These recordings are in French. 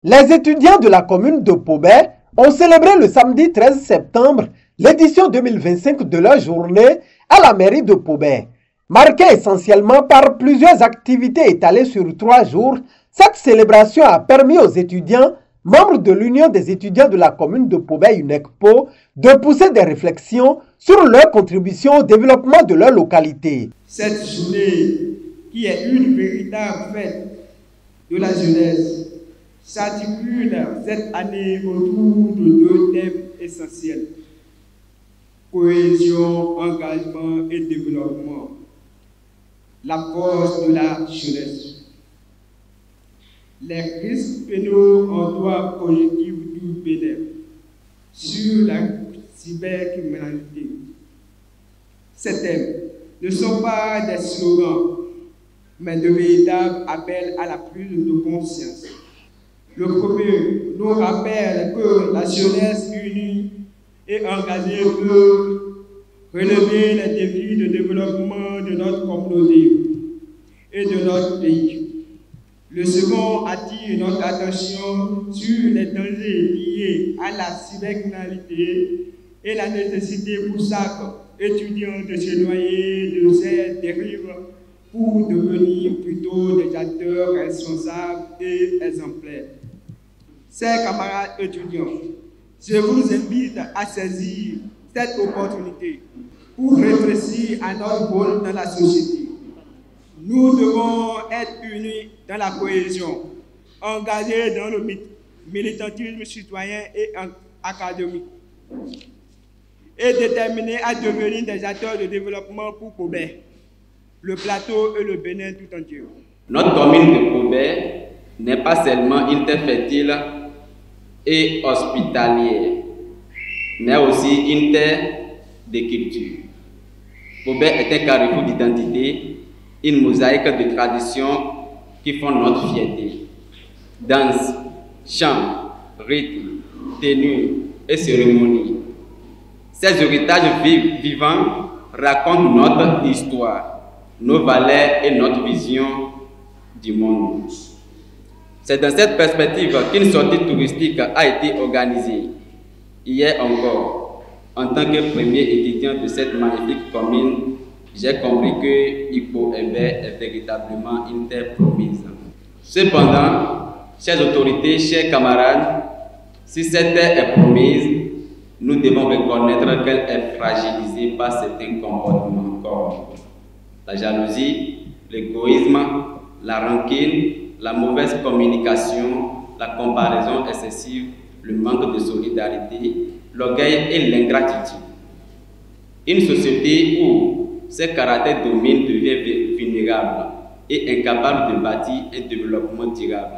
Les étudiants de la commune de Pobé ont célébré le samedi 13 septembre l'édition 2025 de leur journée à la mairie de Pobé. Marquée essentiellement par plusieurs activités étalées sur 3 jours, cette célébration a permis aux étudiants, membres de l'Union des étudiants de la commune de Pobé UNECPO, de pousser des réflexions sur leur contribution au développement de leur localité. Cette journée, qui est une véritable fête de la jeunesse, s'articule cette année autour de 2 thèmes essentiels: cohésion, engagement et développement. La force de la jeunesse. Les risques pénaux en droit positif du Bénin sur la cybercriminalité. Ces thèmes ne sont pas des slogans, mais de véritables appels à la prise de conscience. Le premier nous rappelle que la jeunesse unie et engagée peut relever les défis de développement de notre communauté et de notre pays. Le second attire notre attention sur les dangers liés à la cybercriminalité et la nécessité pour chaque étudiant de s'éloigner de ces dérives pour devenir plutôt des acteurs responsables et exemplaires. Chers camarades étudiants, je vous invite à saisir cette opportunité pour réfléchir à notre rôle dans la société. Nous devons être unis dans la cohésion, engagés dans le militantisme citoyen et académique, et déterminés à devenir des acteurs de développement pour Pobé, le plateau et le Bénin tout entier. Notre commune de Pobé n'est pas seulement une terre fertile et hospitalière, mais aussi une terre de culture. Pobé est un carrefour d'identité, une mosaïque de traditions qui font notre fierté. Danse, chant, rythme, tenue et cérémonie. Ces héritages vivants racontent notre histoire, nos valeurs et notre vision du monde. C'est dans cette perspective qu'une sortie touristique a été organisée. Hier encore, en tant que premier étudiant de cette magnifique commune, j'ai compris que Ipo-Ebé est véritablement une terre promise. Cependant, chères autorités, chers camarades, si cette terre est promise, nous devons reconnaître qu'elle est fragilisée par certains comportements comme la jalousie, l'égoïsme, la rancune, la mauvaise communication, la comparaison excessive, le manque de solidarité, l'orgueil et l'ingratitude. Une société où ces caractères dominent devient vulnérable et incapable de bâtir un développement durable.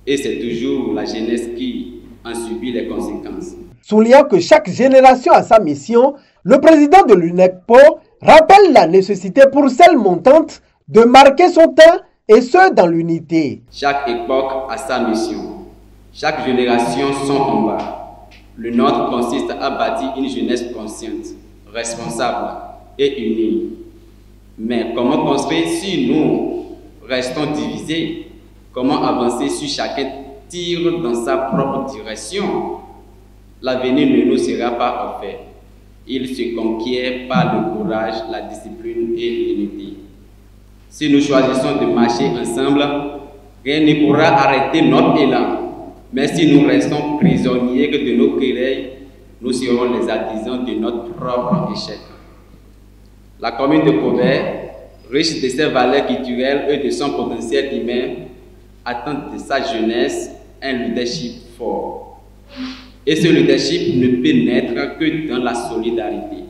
Et c'est toujours la jeunesse qui en subit les conséquences. Soulignant que chaque génération a sa mission, le président de l'UNECPO rappelle la nécessité pour celle montante de marquer son temps et ce dans l'unité. Chaque époque a sa mission, chaque génération son combat. Le nôtre consiste à bâtir une jeunesse consciente, responsable et unie. Mais comment construire si nous restons divisés? Comment avancer si chacun tire dans sa propre direction? L'avenir ne nous sera pas offert. Il se conquiert par le courage, la discipline et l'unité. Si nous choisissons de marcher ensemble, rien ne pourra arrêter notre élan. Mais si nous restons prisonniers de nos querelles, nous serons les artisans de notre propre échec. La commune de Pobé, riche de ses valeurs culturelles et de son potentiel humain, attend de sa jeunesse un leadership fort. Et ce leadership ne peut naître que dans la solidarité.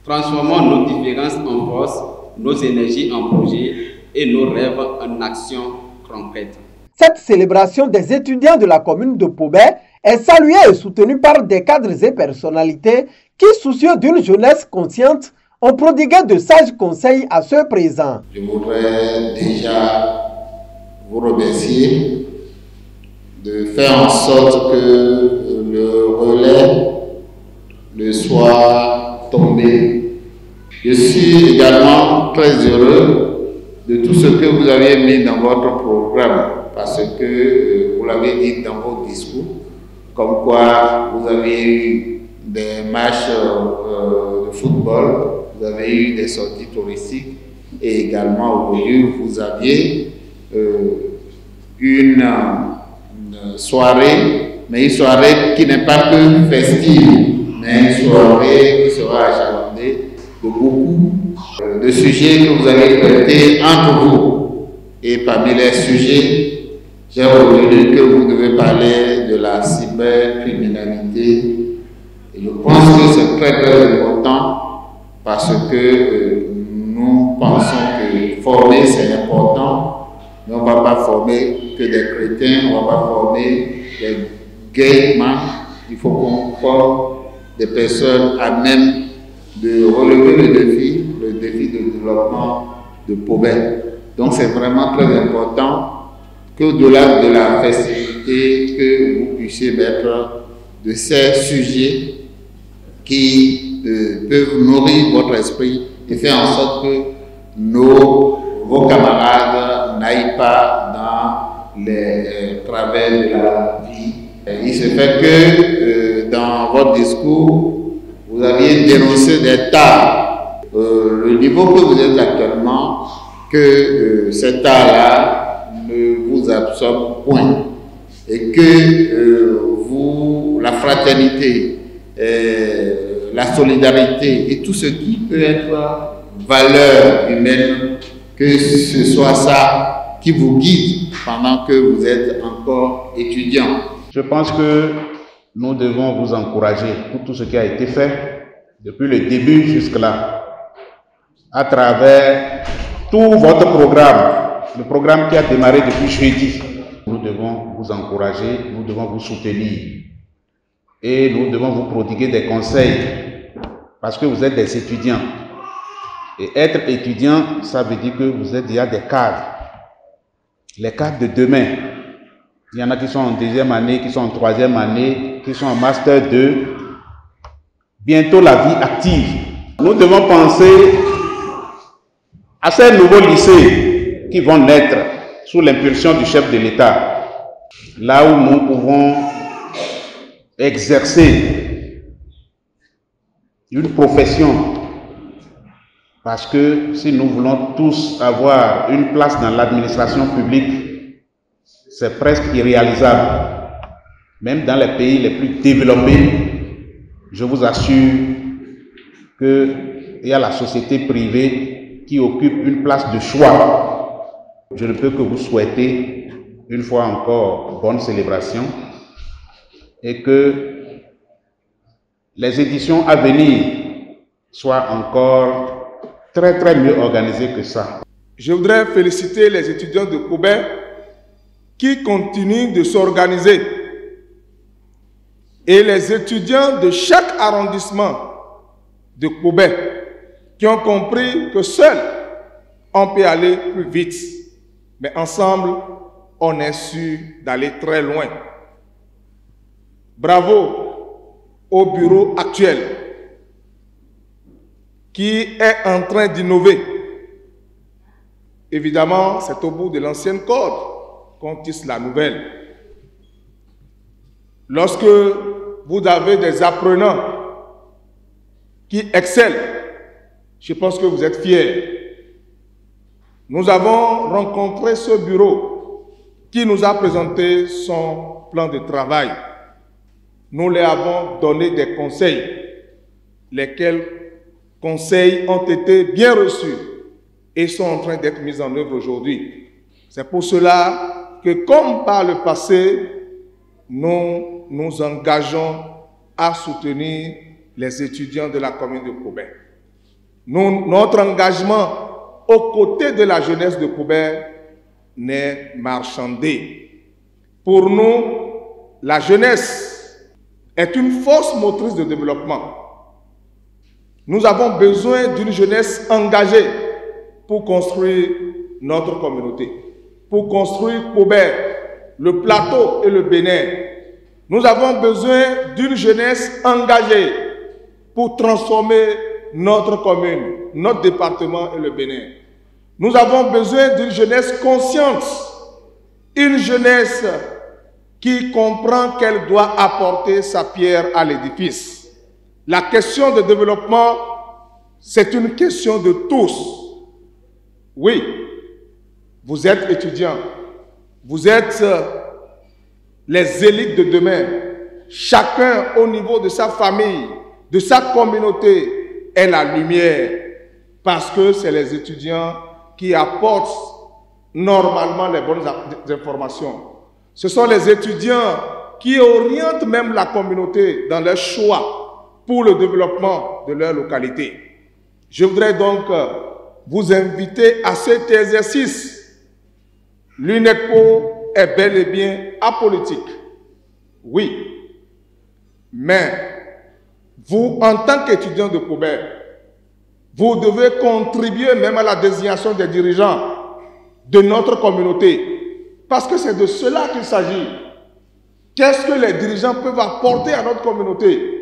Transformons nos différences en force, nos énergies en projets et nos rêves en actions concrètes. Cette célébration des étudiants de la commune de Pobé est saluée et soutenue par des cadres et personnalités qui, soucieux d'une jeunesse consciente, ont prodigué de sages conseils à ceux présents. Je voudrais déjà vous remercier de faire en sorte que le relais ne soit tombé. Je suis également très heureux de tout ce que vous avez mis dans votre programme. parce que vous l'avez dit dans votre discours, comme quoi vous avez eu des matchs de football, vous avez eu des sorties touristiques et également aujourd'hui vous aviez une soirée, mais une soirée qui n'est pas que festive, mais une soirée qui sera achalandée de beaucoup de sujets que vous avez traités entre vous. Et parmi les sujets, j'ai retenu que vous devez parler de la cybercriminalité. Et je pense que c'est très très important parce que nous pensons que former c'est important, mais on ne va pas former que des chrétiens, on ne va pas former des gay man. Il faut qu'on forme des personnes à même de relever le défi de développement de Pobé. Donc c'est vraiment très important qu'au-delà de la festivité, que vous puissiez mettre de ces sujets qui peuvent nourrir votre esprit et faire en sorte que vos camarades n'aillent pas dans les travers de la vie. Et il se fait que dans votre discours, vous aviez dénoncé des tares. Le niveau que vous êtes actuellement, que ces tares-là ne vous absorbent point. Et que la fraternité, la solidarité et tout ce qui peut être valeur humaine, que ce soit ça qui vous guide pendant que vous êtes encore étudiant. Je pense que nous devons vous encourager pour tout ce qui a été fait depuis le début jusque-là, à travers tout votre programme, le programme qui a démarré depuis jeudi. Nous devons vous encourager, nous devons vous soutenir et nous devons vous prodiguer des conseils parce que vous êtes des étudiants. Et être étudiant, ça veut dire que vous êtes déjà des cadres. Les cadres de demain. Il y en a qui sont en deuxième année, qui sont en troisième année, qui sont en master 2. Bientôt la vie active. Nous devons penser à ces nouveaux lycées qui vont naître sous l'impulsion du chef de l'État. Là où nous pouvons exercer une profession. Parce que si nous voulons tous avoir une place dans l'administration publique, c'est presque irréalisable. Même dans les pays les plus développés, je vous assure qu'il y a la société privée qui occupe une place de choix. Je ne peux que vous souhaiter, une fois encore, bonne célébration et que les éditions à venir soient encore très mieux organisées que ça. Je voudrais féliciter les étudiants de Pobé qui continuent de s'organiser et les étudiants de chaque arrondissement de Pobé qui ont compris que seul on peut aller plus vite, mais ensemble on est sûr d'aller très loin. Bravo au bureau actuel qui est en train d'innover. Évidemment, c'est au bout de l'ancienne corde qu'on tisse la nouvelle. Lorsque vous avez des apprenants qui excellent, je pense que vous êtes fiers. Nous avons rencontré ce bureau qui nous a présenté son plan de travail. Nous leur avons donné des conseils, lesquels conseils ont été bien reçus et sont en train d'être mis en œuvre aujourd'hui. C'est pour cela que, comme par le passé, nous nous engageons à soutenir les étudiants de la commune de Pobé. Notre engagement aux côtés de la jeunesse de Pobé n'est marchandé. Pour nous, la jeunesse est une force motrice de développement. Nous avons besoin d'une jeunesse engagée pour construire notre communauté, pour construire Pobé, le plateau et le Bénin. Nous avons besoin d'une jeunesse engagée pour transformer notre commune, notre département et le Bénin. Nous avons besoin d'une jeunesse consciente Une jeunesse qui comprend qu'elle doit apporter sa pierre à l'édifice. La question de développement, c'est une question de tous. Oui, vous êtes étudiants, vous êtes les élites de demain. Chacun au niveau de sa famille, de sa communauté, est la lumière. Parce que c'est les étudiants qui apportent normalement les bonnes informations. Ce sont les étudiants qui orientent même la communauté dans leurs choix pour le développement de leur localité. Je voudrais donc vous inviter à cet exercice. L'UNEDPO est bel et bien apolitique. Oui. Mais vous, en tant qu'étudiant de Pobert, vous devez contribuer même à la désignation des dirigeants de notre communauté. Parce que c'est de cela qu'il s'agit. Qu'est-ce que les dirigeants peuvent apporter à notre communauté?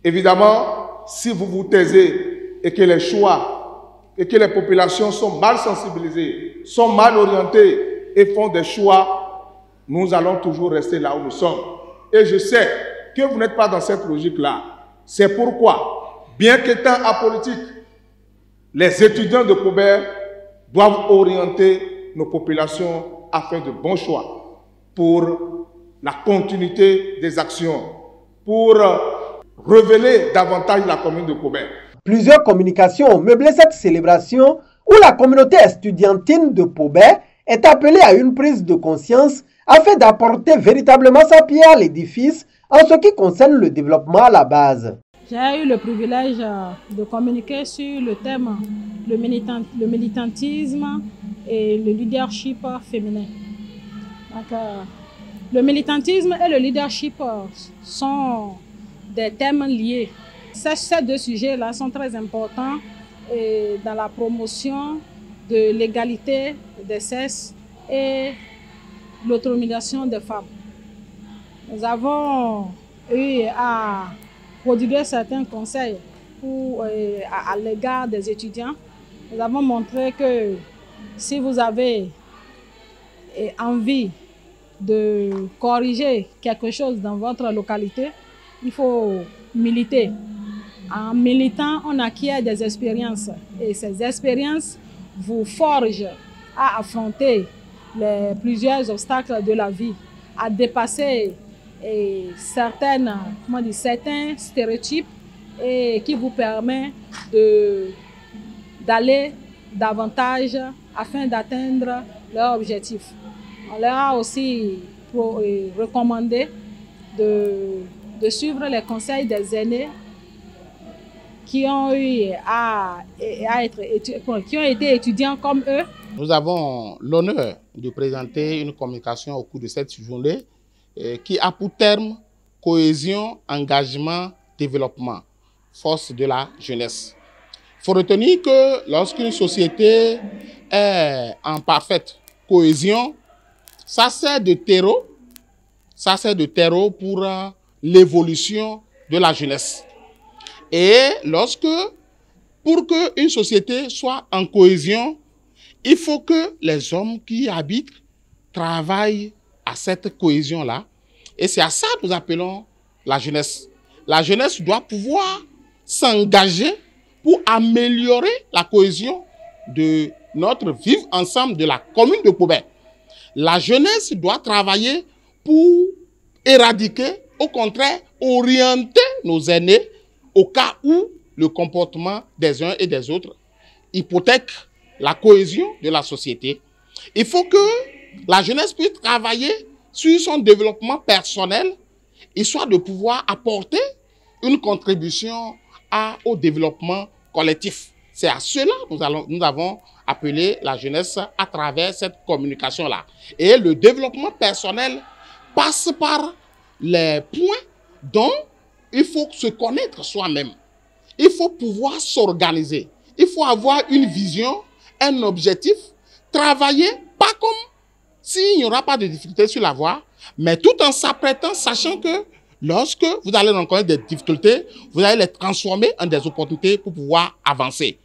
Évidemment, si vous vous taisez et que les choix et que les populations sont mal sensibilisées, sont mal orientées et font des choix, nous allons toujours rester là où nous sommes. Et je sais que vous n'êtes pas dans cette logique-là. C'est pourquoi, bien qu'étant apolitique, les étudiants de Pobert doivent orienter nos populations à faire de bons choix pour la continuité des actions, pour révéler davantage la commune de Pobert. Plusieurs communications ont meublé cette célébration où la communauté estudiantine de Pobert est appelée à une prise de conscience afin d'apporter véritablement sa pierre à l'édifice en ce qui concerne le développement à la base. J'ai eu le privilège de communiquer sur le thème le militantisme et le leadership féminin. Donc, le militantisme et le leadership sont des thèmes liés. Ces deux sujets-là sont très importants dans la promotion de l'égalité des sexes et l'autonomisation des femmes. Nous avons eu à prodiguer certains conseils à l'égard des étudiants. Nous avons montré que si vous avez envie de corriger quelque chose dans votre localité, il faut militer. En militant, on acquiert des expériences et ces expériences vous forgent à affronter plusieurs obstacles de la vie, à dépasser certains stéréotypes et qui vous permet d'aller davantage afin d'atteindre leur objectif. On leur a aussi recommandé de suivre les conseils des aînés qui ont été étudiants comme eux. Nous avons l'honneur de présenter une communication au cours de cette journée qui a pour terme cohésion, engagement, développement, force de la jeunesse. Il faut retenir que lorsqu'une société est en parfaite cohésion, ça sert de terreau pour l'évolution de la jeunesse. Et pour qu'une société soit en cohésion, il faut que les hommes qui y habitent travaillent à cette cohésion-là. Et c'est à ça que nous appelons la jeunesse. La jeunesse doit pouvoir s'engager pour améliorer la cohésion de notre vivre ensemble de la commune de Pobert. La jeunesse doit travailler pour éradiquer, au contraire, orienter nos aînés au cas où le comportement des uns et des autres hypothèque la cohésion de la société. Il faut que la jeunesse puisse travailler sur son développement personnel, histoire de pouvoir apporter une contribution au développement collectif. C'est à cela que nous avons appelé la jeunesse à travers cette communication-là. Et le développement personnel passe par les points dont il faut se connaître soi-même. Il faut pouvoir s'organiser. Il faut avoir une vision, un objectif, travailler pas comme s'il n'y aura pas de difficultés sur la voie, mais tout en s'apprêtant, sachant que lorsque vous allez rencontrer des difficultés, vous allez les transformer en des opportunités pour pouvoir avancer.